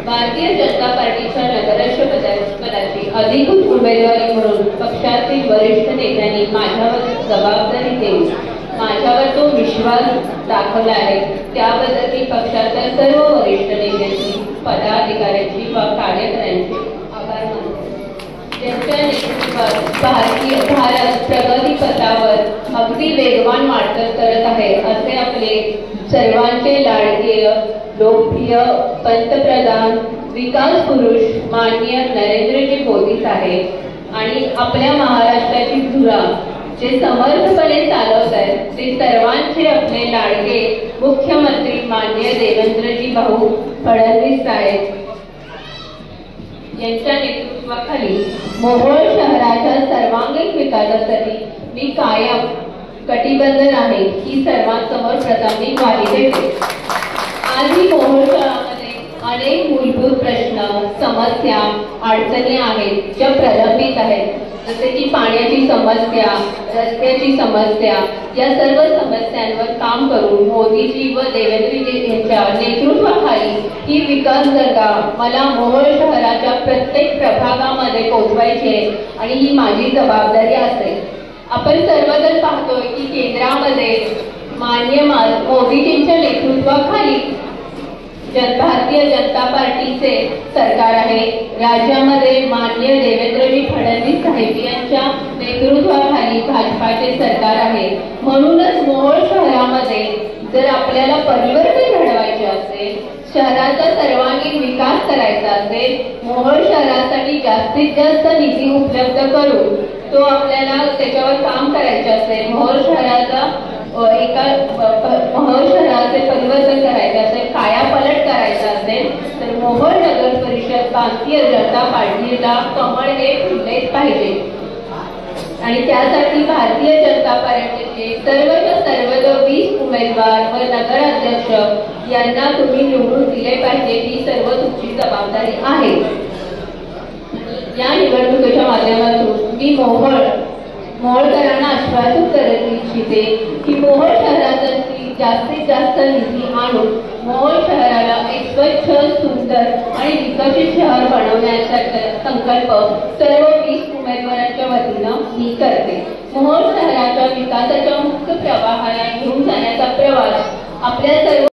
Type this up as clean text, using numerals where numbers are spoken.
भारतीय जनता पार्टीच्या नगराध्यक्षपदाची अधिकृत उमेदवारी म्हणून पक्षातील वरिष्ठ नेत्यांनी माझ्यावर जबाबदारी देऊन माझ्यावर तो विश्वास दाखवला आहे, त्याबद्दल मी पक्षाच्या सर्व वरिष्ठ नेत्यांची, पदाधिकाऱ्यांची व कार्यकर्त्यांचे आभार मानतो. त्यांच्या नेतृत्वात भारत प्रगतीपथावर अगदी वेगवान वाटचाल करत आहे, असे आपले सर्वांचे लाडके लोकप्रिय पंतप्रधान विकास पुरुष माननीय नरेंद्रजी मोदी साहेब आणि आपल्या महाराष्ट्राची धुरा जे समर्थपणे चालवत आहेत ते सर्वांचे आपले लाडके मुख्यमंत्री माननीय देवेंद्रजी भाऊ फडणवीस साहेब यांच्या नेतृत्वाखाली मोहोळ शहराच्या सर्वांगीण विकासासाठी मी कायम कटिबद्ध आहे ही सर्वांसमोर प्रथम मी ग्वाही देते. आजही मोहोळ शहरामध्ये अनेक मूलभूत प्रश्न, समस्या, अडचणी आहेत ज्या प्रलंबित आहेत, जसे की पाण्याची समस्या, रस्त्याची समस्या. या सर्व समस्यांवर काम करून मोदीजी व देवेंद्रजी यांच्या नेतृत्वाखाली ही विकास गंगा मला मोहोळ शहराच्या प्रत्येक प्रभागामध्ये पोहोचवायची आहे आणि ही माझी जबाबदारी असेल. आपण सर्वजण पाहतोय की केंद्रामध्ये माननीय मोदीजींच्या नेतृत्वाखाली भारतीय जनता पार्टीचे सरकार आहे. राज्यामध्ये माननीय देवेंद्रजी फडणवीस साहेब यांच्या नेतृत्वाखाली भाजपाचे सरकार आहे. म्हणूनच मोहोळ शहरामध्ये जर आपल्याला परिवर्तन घडवायचे असेल, शहराचा सर्वांगीण विकास करायचा असेल, मोहोळ शहरासाठी जास्तीत जास्त निधी उपलब्ध करून तो आपल्याला त्याच्यावर काम करायचे असेल, मोहोळ शहराचे परिवर्तन करायचे असेल, कायापालट करायचं असेल तर मोहोळ नगर परिषद भारतीय जनता पार्टीला कमळ हे फुललेच पाहिजे. आणि त्यासाठी भारतीय जनता पार्टीचे सर्व 20 उमेदवार व नगराध्यक्ष यांना तुम्ही निवडून दिले पाहिजे ही सर्व तुमची जबाबदारी आहे. या निवडणुकीच्या माध्यमातून मी मोहोळकरांना आश्वासित करत इच्छिते की मोहोळ शहरासाठी जास्तीत जास्त निधी आणून मोहोळ शहराला एक स्वच्छ, सुंदर आणि विकसित शहर बनवण्याचा संकल्प सर्व 20 उमेदवारांच्या वतीनं मी करते. मोहोळ शहराच्या विकासाच्या मुख्य प्रवाहाला घेऊन जाण्याचा प्रवास आपल्या सर्व